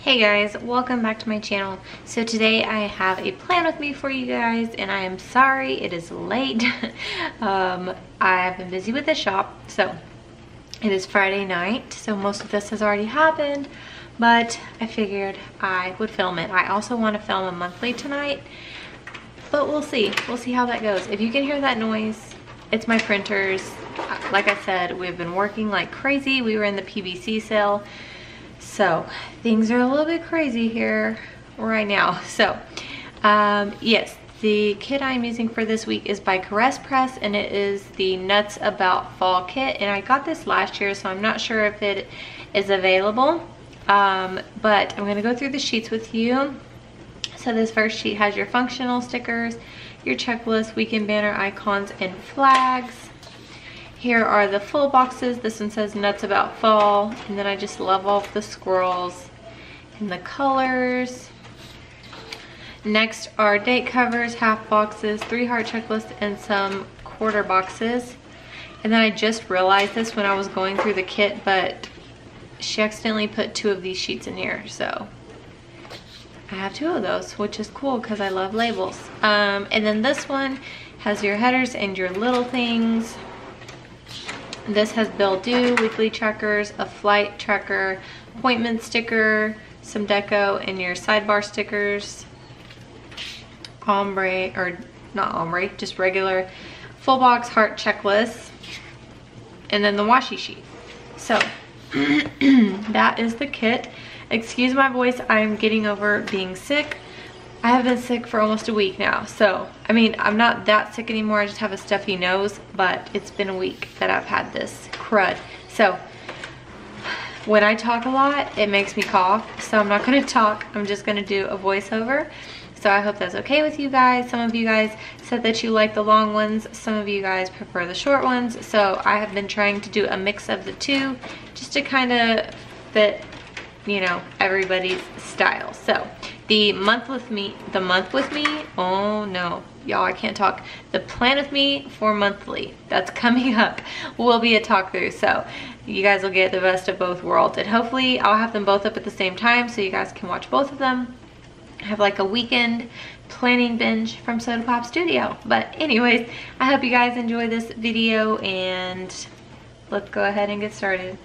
Hey guys, welcome back to my channel. So today I have a plan with me for you guys, and I am sorry it is late. I've been busy with the shop, so it is Friday night, so most of this has already happened, but I figured I would film it. I also want to film a monthly tonight, but we'll see how that goes. If you can hear that noise, it's my printers. Like I said, we've been working like crazy. We were in the PVC sale, so things are a little bit crazy here right now. So yes, the kit I'm using for this week is by Caress Press, and it is the Nuts About Fall kit, and I got this last year, so I'm not sure if it is available, but I'm going to go through the sheets with you. So this first sheet has your functional stickers, your checklist, weekend banner icons, and flags. Here are the full boxes. This one says Nuts About Fall, and then I just love all of the squirrels and the colors. Next are date covers, half boxes, 3 heart checklists, and some quarter boxes. And then I just realized this when I was going through the kit, but she accidentally put 2 of these sheets in here, so I have 2 of those, which is cool because I love labels. And then this one has your headers and your little things. This has bill due, weekly trackers, a flight tracker, appointment sticker, some deco, and your sidebar stickers. Ombre, or not ombre, just regular full box heart checklist. And then the washi sheet. So that is the kit. Excuse my voice, I'm getting over being sick. I have been sick for almost a week now. So, I mean, I'm not that sick anymore. I just have a stuffy nose, but it's been a week that I've had this crud. So, when I talk a lot, it makes me cough. So I'm not gonna talk, I'm just gonna do a voiceover. So I hope that's okay with you guys. Some of you guys said that you like the long ones. Some of you guys prefer the short ones. So I have been trying to do a mix of the two just to kind of fit, you know, everybody's style. So the month with me, oh no, y'all, I can't talk. The plan with me for monthly, that's coming up, will be a talk through. So you guys will get the best of both worlds, and hopefully I'll have them both up at the same time so you guys can watch both of them. I have like a weekend planning binge from Soda Pop Studio. But anyways, I hope you guys enjoy this video, and let's go ahead and get started.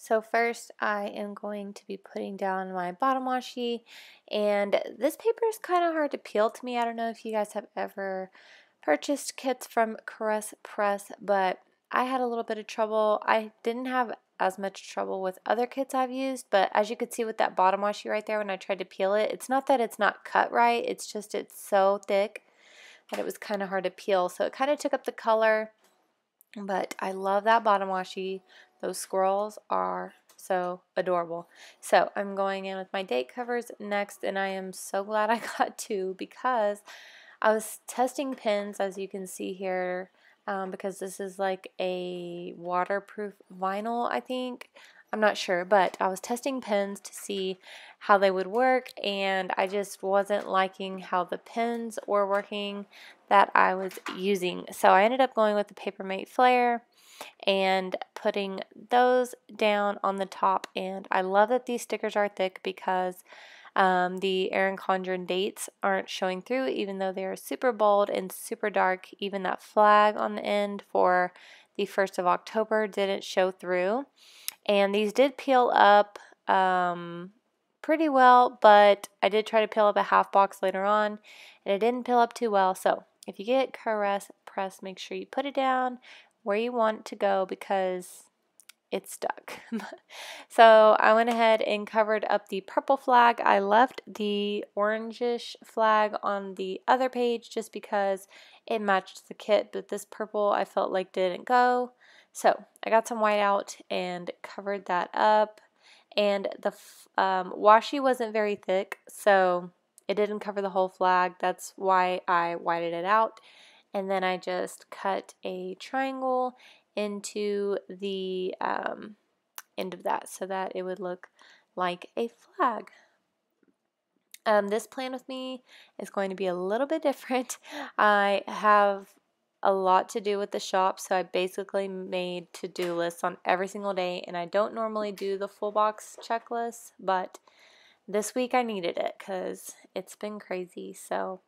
So first I am going to be putting down my bottom washi, and this paper is kind of hard to peel to me. I don't know if you guys have ever purchased kits from Caress Press, but I had a little bit of trouble. I didn't have as much trouble with other kits I've used, but as you could see with that bottom washi right there, when I tried to peel it, it's not that it's not cut right, it's just it's so thick that it was kind of hard to peel. So it kind of took up the color, but I love that bottom washi. Those squirrels are so adorable. So I'm going in with my date covers next, and I am so glad I got 2 because I was testing pins, as you can see here, because this is like a waterproof vinyl, I think. I'm not sure, but I was testing pins to see how they would work, and I just wasn't liking how the pins were working that I was using. So I ended up going with the Papermate Flare and putting those down on the top. And I love that these stickers are thick because the Erin Condren dates aren't showing through, even though they are super bold and super dark. Even that flag on the end for the 1st of October didn't show through. And these did peel up pretty well, but I did try to peel up a half box later on, and it didn't peel up too well. So if you get Caress Press, make sure you put it down where you want it to go because it's stuck. So I went ahead and covered up the purple flag. I left the orangish flag on the other page just because it matched the kit, but this purple I felt like didn't go. So I got some white out and covered that up. And the washi wasn't very thick, so it didn't cover the whole flag. That's why I whited it out. And then I just cut a triangle into the end of that so that it would look like a flag. This plan with me is going to be a little bit different. I have a lot to do with the shop, so I basically made to-do lists on every single day, and I don't normally do the full box checklist, but this week I needed it because it's been crazy. So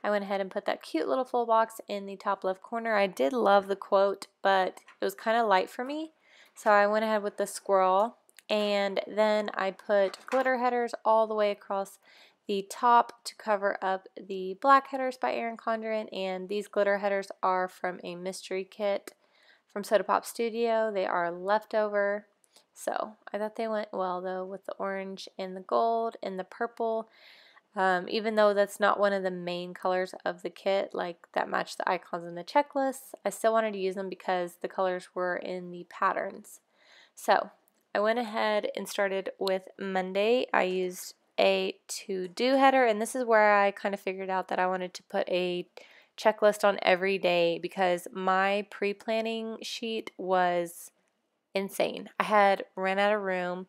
I went ahead and put that cute little full box in the top left corner. I did love the quote, but it was kind of light for me, so I went ahead with the squirrel, and then I put glitter headers all the way across the top to cover up the black headers by Erin Condren, and these glitter headers are from a mystery kit from Soda Pop Studio. They are leftover, so I thought they went well though with the orange and the gold and the purple. Even though that's not one of the main colors of the kit, like that matched the icons in the checklist, I still wanted to use them because the colors were in the patterns. So I went ahead and started with Monday. I used a to-do header, and this is where I kind of figured out that I wanted to put a checklist on every day because my pre-planning sheet was insane. I had ran out of room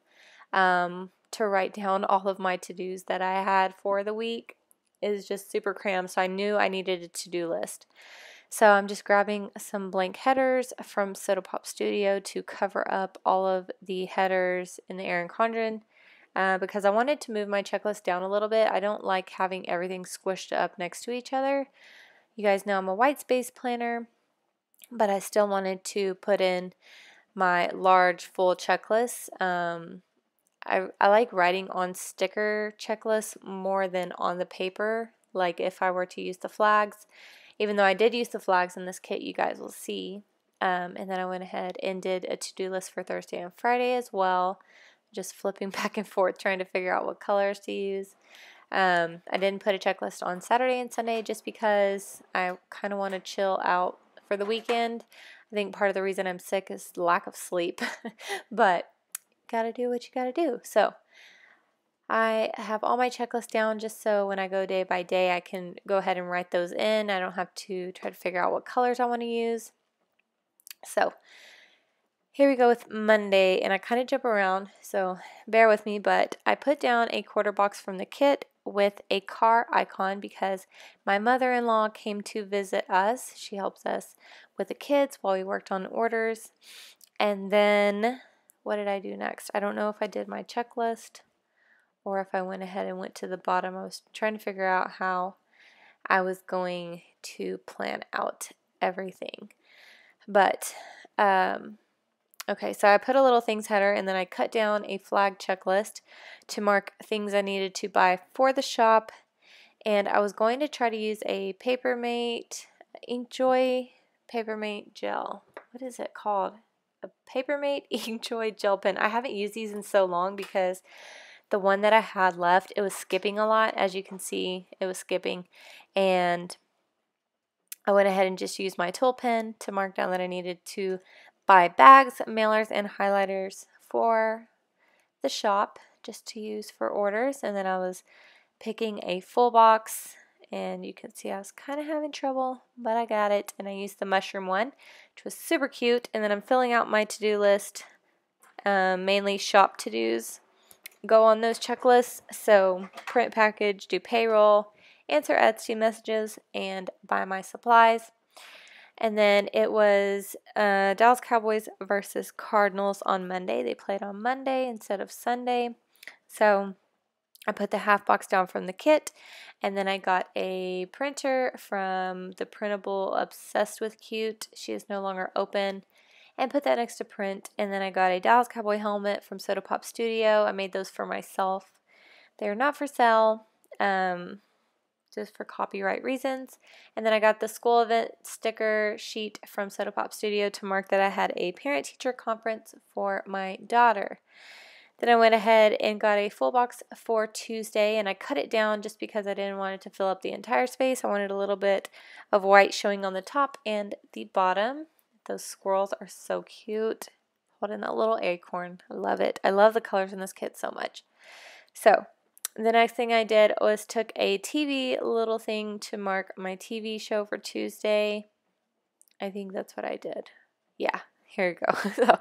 to write down all of my to-dos that I had for the week. It was just super crammed, so I knew I needed a to-do list. So I'm just grabbing some blank headers from Soda Pop Studio to cover up all of the headers in the Erin Condren because I wanted to move my checklist down a little bit. I don't like having everything squished up next to each other. You guys know I'm a white space planner, but I still wanted to put in my large full checklist. I like writing on sticker checklists more than on the paper, like if I were to use the flags. Even though I did use the flags in this kit, you guys will see. And then I went ahead and did a to-do list for Thursday and Friday as well, just flipping back and forth trying to figure out what colors to use. I didn't put a checklist on Saturday and Sunday just because I kind of want to chill out for the weekend. I think part of the reason I'm sick is lack of sleep, but gotta do what you gotta do. So I have all my checklists down just so when I go day by day I can go ahead and write those in. I don't have to try to figure out what colors I want to use. So here we go with Monday, and I kind of jump around, so bear with me, but I put down a quarter box from the kit with a car icon because my mother-in-law came to visit us. She helps us with the kids while we worked on orders. And then what did I do next? I don't know if I did my checklist or if I went ahead and went to the bottom. I was trying to figure out how I was going to plan out everything. But, okay, so I put a little things header, and then I cut down a flag checklist to mark things I needed to buy for the shop. And I was going to try to use a Papermate Inkjoy Papermate gel. What is it called? A Papermate Inkjoy gel pen. I haven't used these in so long because the one that I had left, it was skipping a lot. As you can see, it was skipping. And I went ahead and just used my tool pen to mark down that I needed to buy bags, mailers, and highlighters for the shop just to use for orders. And then I was picking a full box, and you can see I was kind of having trouble, but I got it. And I used the mushroom one, which was super cute. And then I'm filling out my to-do list, mainly shop to-dos go on those checklists. So print package, do payroll, answer Etsy messages, and buy my supplies. And then it was Dallas Cowboys versus Cardinals on Monday. They played on Monday instead of Sunday. So I put the half box down from the kit, and then I got a printer from the printable Obsessed with Cute. She is no longer open, and put that next to print. And then I got a Dallas Cowboy helmet from Soda Pop Studio. I made those for myself. They're not for sale, just for copyright reasons. And then I got the school event sticker sheet from Soda Pop Studio to mark that I had a parent-teacher conference for my daughter. Then I went ahead and got a full box for Tuesday, and I cut it down just because I didn't want it to fill up the entire space. I wanted a little bit of white showing on the top and the bottom. Those squirrels are so cute. Holding that little acorn. I love it. I love the colors in this kit so much. So the next thing I did was took a TV little thing to mark my TV show for Tuesday. I think that's what I did. Yeah, here you go. So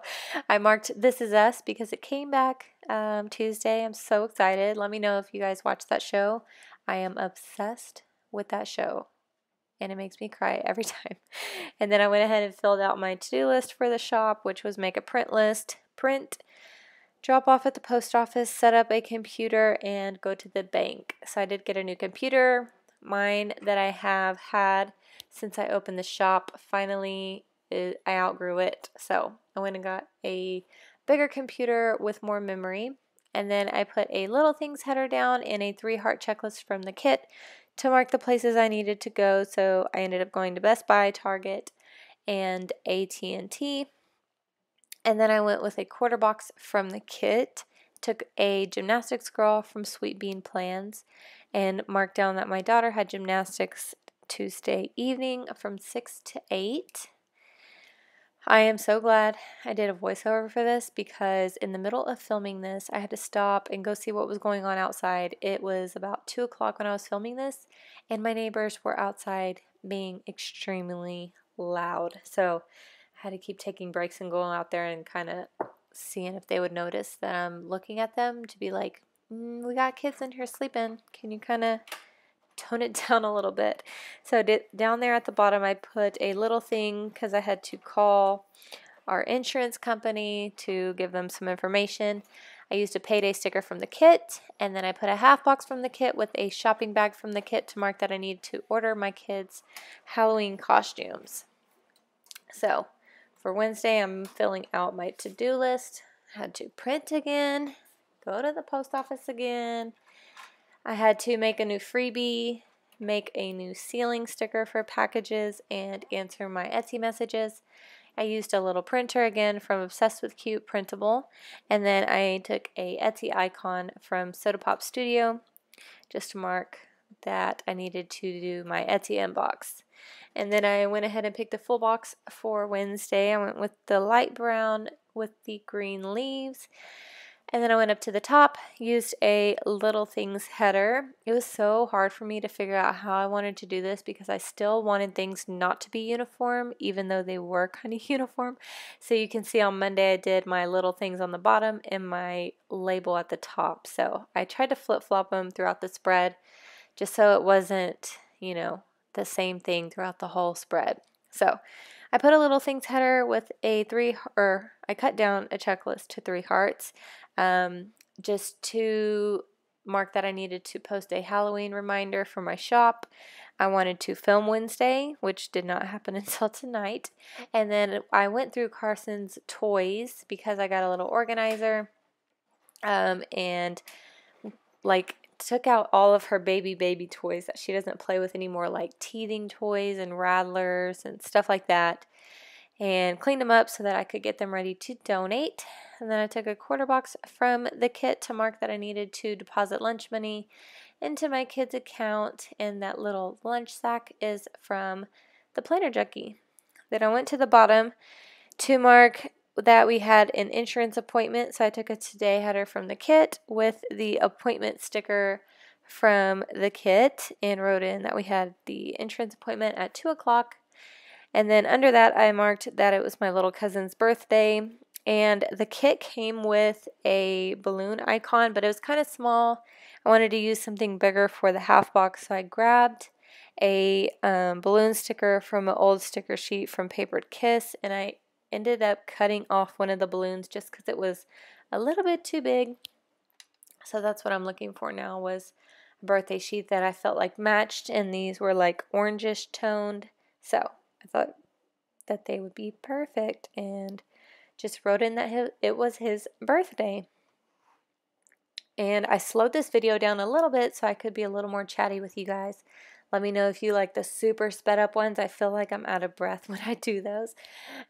I marked This Is Us because it came back Tuesday. I'm so excited. Let me know if you guys watched that show. I am obsessed with that show. and it makes me cry every time. And then I went ahead and filled out my to-do list for the shop, which was make a print list, print, drop off at the post office, set up a computer, and go to the bank. So I did get a new computer. Mine that I have had since I opened the shop, finally I outgrew it. So I went and got a bigger computer with more memory. And then I put a little things header down and a 3-heart checklist from the kit to mark the places I needed to go. So I ended up going to Best Buy, Target, and AT&T. And then I went with a quarter box from the kit, took a gymnastics girl from Sweet Bean Plans, and marked down that my daughter had gymnastics Tuesday evening from 6 to 8. I am so glad I did a voiceover for this because in the middle of filming this, I had to stop and go see what was going on outside. It was about 2 o'clock when I was filming this, and my neighbors were outside being extremely loud. So I had to keep taking breaks and going out there and kind of seeing if they would notice that I'm looking at them to be like, we got kids in here sleeping. Can you kind of tone it down a little bit? So down there at the bottom, I put a little thing because I had to call our insurance company to give them some information. I used a payday sticker from the kit, and then I put a half box from the kit with a shopping bag from the kit to mark that I need to order my kids' Halloween costumes. So for Wednesday, I'm filling out my to-do list. I had to print again, go to the post office again. I had to make a new freebie, make a new sealing sticker for packages, and answer my Etsy messages. I used a little printer again from Obsessed with Cute Printable, and then I took a Etsy icon from Soda Pop Studio just to mark that I needed to do my Etsy inbox. And then I went ahead and picked the full box for Wednesday. I went with the light brown with the green leaves. And then I went up to the top, used a little things header. It was so hard for me to figure out how I wanted to do this because I still wanted things not to be uniform, even though they were kind of uniform. So you can see on Monday I did my little things on the bottom and my label at the top. So I tried to flip-flop them throughout the spread just so it wasn't, you know, the same thing throughout the whole spread. So I put a little things header with a I cut down a checklist to 3 hearts, just to mark that I needed to post a Halloween reminder for my shop. I wanted to film Wednesday, which did not happen until tonight. And then I went through Carson's toys because I got a little organizer, and like took out all of her baby toys that she doesn't play with anymore, like teething toys and rattlers and stuff like that, and cleaned them up so that I could get them ready to donate. And then I took a quarter box from the kit to mark that I needed to deposit lunch money into my kids' account, and that little lunch sack is from the Planner Junkie. Then I went to the bottom to mark that we had an insurance appointment, so I took a today header from the kit with the appointment sticker from the kit and wrote in that we had the insurance appointment at 2 o'clock. And then under that I marked that it was my little cousin's birthday, and the kit came with a balloon icon, but it was kind of small. I wanted to use something bigger for the half box, so I grabbed a balloon sticker from an old sticker sheet from Papered Kiss, and I ended up cutting off one of the balloons just because it was a little bit too big. So that's what I'm looking for now, was a birthday sheet that I felt like matched, and these were like orangish toned. So I thought that they would be perfect, and just wrote in that it was his birthday. And I slowed this video down a little bit so I could be a little more chatty with you guys. Let me know if you like the super sped up ones. I feel like I'm out of breath when I do those,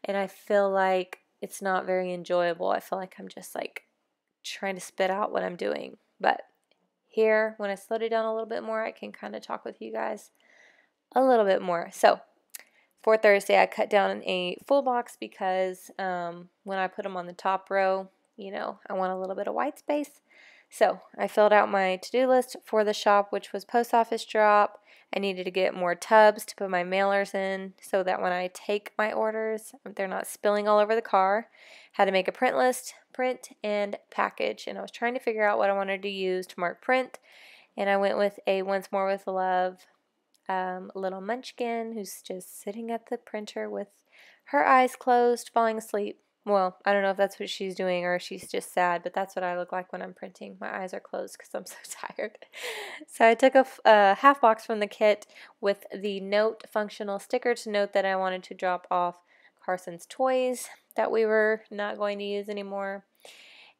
and I feel like it's not very enjoyable. I feel like I'm just like trying to spit out what I'm doing. But here, when I slowed it down a little bit more, I can kind of talk with you guys a little bit more. So for Thursday, I cut down a full box because when I put them on the top row, you know, I want a little bit of white space. So I filled out my to-do list for the shop, which was post office drop. I needed to get more tubs to put my mailers in so that when I take my orders, they're not spilling all over the car. Had to make a print list, print, and package. And I was trying to figure out what I wanted to use to mark print. And I went with a Once More with Love little munchkin who's just sitting at the printer with her eyes closed, falling asleep. Well, I don't know if that's what she's doing or she's just sad, but that's what I look like when I'm printing. My eyes are closed because I'm so tired. So I took a half box from the kit with the note functional sticker to note that I wanted to drop off Carson's toys that we were not going to use anymore.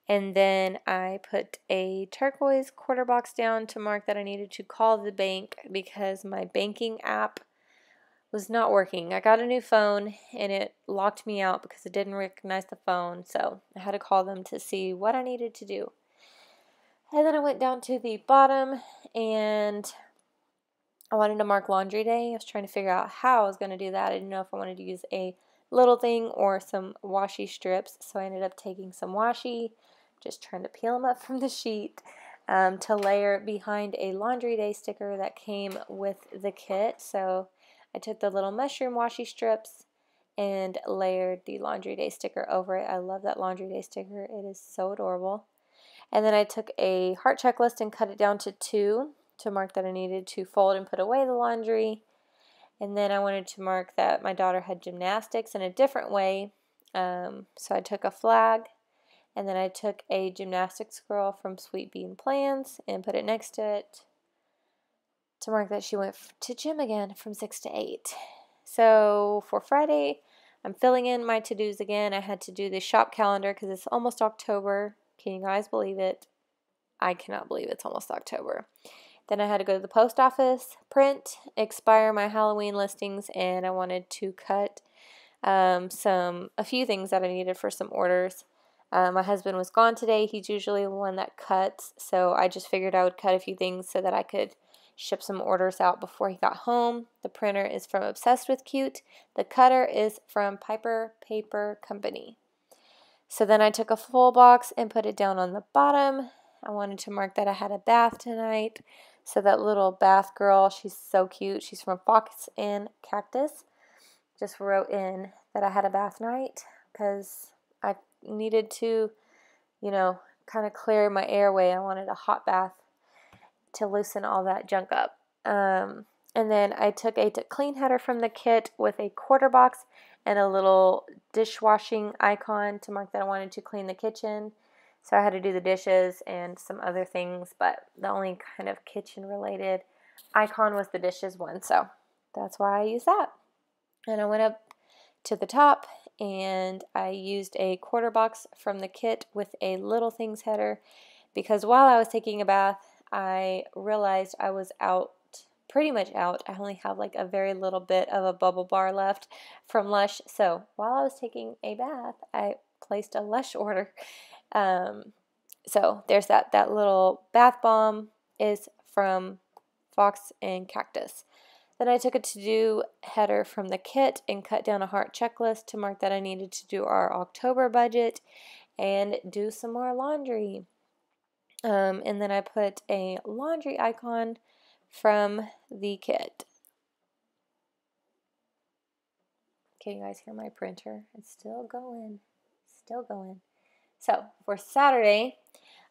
And then I put a turquoise quarter box down to mark that I needed to call the bank because my banking app was not working. I got a new phone and it locked me out because it didn't recognize the phone. So I had to call them to see what I needed to do. And then I went down to the bottom and I wanted to mark laundry day. I was trying to figure out how I was going to do that. I didn't know if I wanted to use a little thing or some washi strips. So I ended up taking some washi, just trying to peel them up from the sheet to layer behind a laundry day sticker that came with the kit. So I took the little mushroom washi strips and layered the laundry day sticker over it. I love that laundry day sticker. It is so adorable. And then I took a heart checklist and cut it down to 2 to mark that I needed to fold and put away the laundry. And then I wanted to mark that my daughter had gymnastics in a different way. So I took a flag, and then I took a gymnastics girl from Sweet Bean Plans and put it next to it to mark that she went to gym again from 6 to 8. So for Friday, I'm filling in my to-dos again. I had to do the shop calendar because it's almost October. Can you guys believe it? I cannot believe it's almost October. Then I had to go to the post office, print, expire my Halloween listings, and I wanted to cut a few things that I needed for some orders. My husband was gone today. He's usually the one that cuts, so I just figured I would cut a few things so that I could ship some orders out before he got home. The printer is from Obsessed with Cute. The cutter is from Piper Paper Company. So then I took a full box and put it down on the bottom. I wanted to mark that I had a bath tonight. So that little bath girl, she's so cute. She's from Fox and Cactus. Just wrote in that I had a bath night because I needed to, kind of clear my airway. I wanted a hot bath to loosen all that junk up. And then I took a clean header from the kit with a quarter box and a little dishwashing icon to mark that I wanted to clean the kitchen. So I had to do the dishes and some other things, but the only kind of kitchen related icon was the dishes one. So that's why I used that. And I went up to the top and I used a quarter box from the kit with a little things header because while I was taking a bath, I realized I was pretty much out. I only have like a very little bit of a bubble bar left from Lush. So while I was taking a bath, I placed a Lush order. So there's that little bath bomb is from Fox and Cactus. Then I took a to-do header from the kit and cut down a heart checklist to mark that I needed to do our October budget and do some more laundry. And then I put a laundry icon from the kit. Can you guys hear my printer? It's still going. Still going. So for Saturday,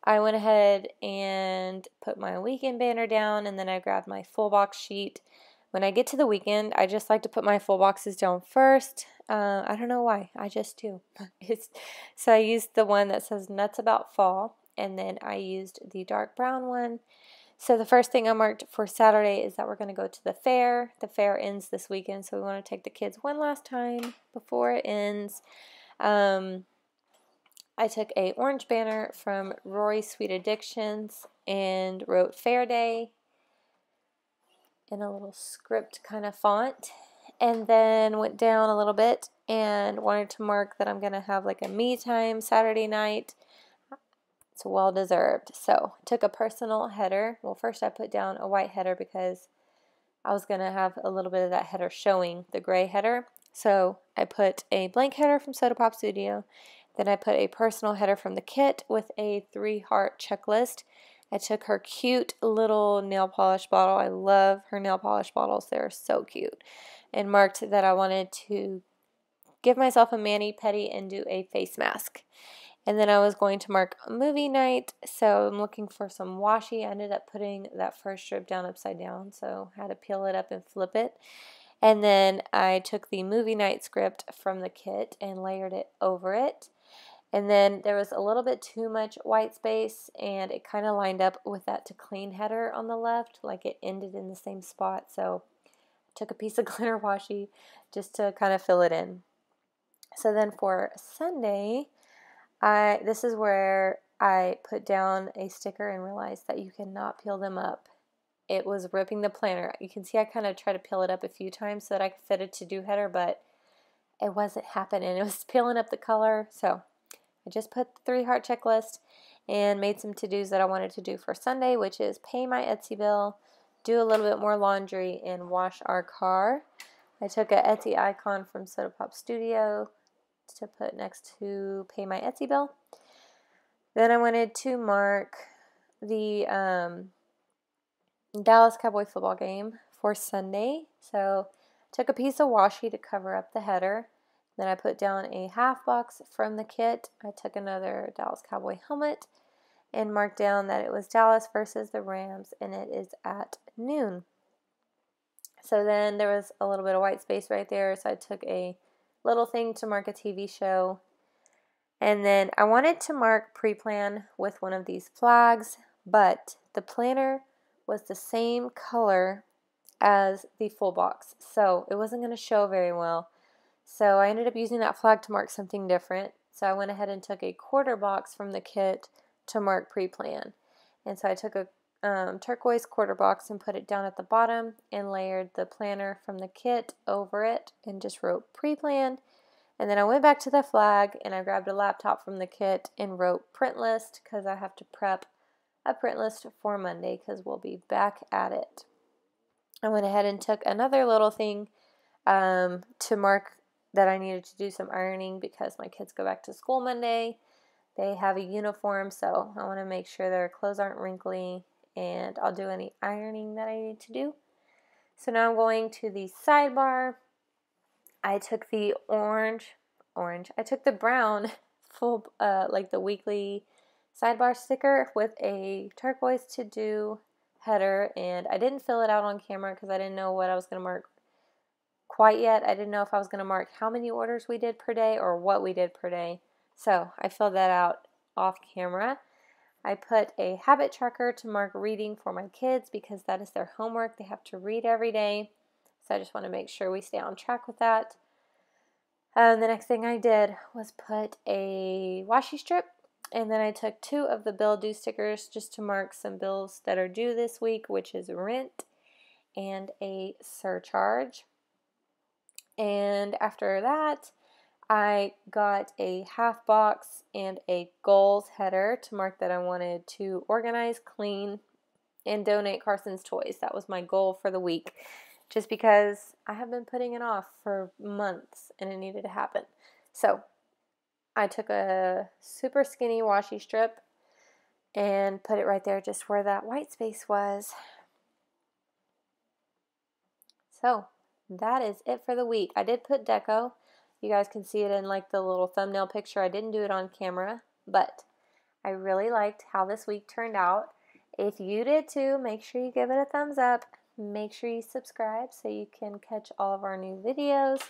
I went ahead and put my weekend banner down, and then I grabbed my full box sheet. When I get to the weekend, I just like to put my full boxes down first. I don't know why. I just do. So I used the one that says Nuts About Fall, and then I used the dark brown one. So the first thing I marked for Saturday is that we're going to go to the fair. The fair ends this weekend, so we want to take the kids one last time before it ends. I took a orange banner from Rory Sweet Addictions and wrote Fair Day in a little script kind of font, and then went down a little bit and wanted to mark that I'm going to have like a me time Saturday night. It's well deserved. So took a personal header. Well, first I put down a white header because I was going to have a little bit of that header showing, the gray header. So I put a blank header from Soda Pop Studio. Then I put a personal header from the kit with a 3-heart checklist. I took her cute little nail polish bottle. I love her nail polish bottles. They're so cute. And marked that I wanted to give myself a mani-pedi and do a face mask. And then I was going to mark a movie night, so I'm looking for some washi. I ended up putting that first strip down upside down, so I had to peel it up and flip it. And then I took the movie night script from the kit and layered it over it. And then there was a little bit too much white space, and it kind of lined up with that to clean header on the left, like it ended in the same spot. So I took a piece of glitter washi just to kind of fill it in. So then for Sunday, this is where I put down a sticker and realized that you cannot peel them up. It was ripping the planner. You can see I kind of tried to peel it up a few times so that I could fit a to-do header, but it wasn't happening. It was peeling up the color, so I just put the 3-heart checklist and made some to-dos that I wanted to do for Sunday, which is pay my Etsy bill, do a little bit more laundry, and wash our car. I took a Etsy icon from Soda Pop Studio to put next to pay my Etsy bill. Then I wanted to mark the Dallas Cowboy football game for Sunday. So took a piece of washi to cover up the header. Then I put down a half box from the kit. I took another Dallas Cowboy helmet and marked down that it was Dallas versus the Rams, and it is at noon. So then there was a little bit of white space right there, so I took a little thing to mark a TV show. And then I wanted to mark pre-plan with one of these flags, but the planner was the same color as the full box, so it wasn't going to show very well. So I ended up using that flag to mark something different. So I went ahead and took a quarter box from the kit to mark pre-plan. And so I took a turquoise quarter box and put it down at the bottom and layered the planner from the kit over it and just wrote pre-plan. And then I went back to the flag and I grabbed a laptop from the kit and wrote print list because I have to prep a print list for Monday because we'll be back at it. I went ahead and took another little thing to mark that I needed to do some ironing because my kids go back to school Monday. They have a uniform, so I want to make sure their clothes aren't wrinkly, and I'll do any ironing that I need to do. So now I'm going to the sidebar. I took the I took the brown full, like the weekly sidebar sticker with a turquoise to-do header, and I didn't fill it out on camera because I didn't know what I was going to mark quite yet. I didn't know if I was going to mark how many orders we did per day or what we did per day. So I filled that out off camera. I put a habit tracker to mark reading for my kids because that is their homework. They have to read every day. So I just want to make sure we stay on track with that. The next thing I did was put a washi strip, and then I took 2 of the bill due stickers just to mark some bills that are due this week, which is rent and a surcharge. And after that, I got a half box and a goals header to mark that I wanted to organize, clean, and donate Carson's toys. That was my goal for the week, just because I have been putting it off for months and it needed to happen. So I took a super skinny washi strip and put it right there just where that white space was. So that is it for the week. I did put deco. You guys can see it in like the little thumbnail picture. I didn't do it on camera, but I really liked how this week turned out. If you did too, make sure you give it a thumbs up. Make sure you subscribe so you can catch all of our new videos.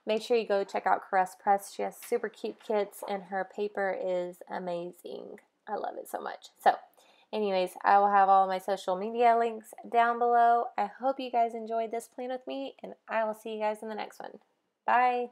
Make sure you go check out Caress Press. She has super cute kits and her paper is amazing. I love it so much. So anyways, I will have all my social media links down below. I hope you guys enjoyed this plan with me, and I will see you guys in the next one. Bye.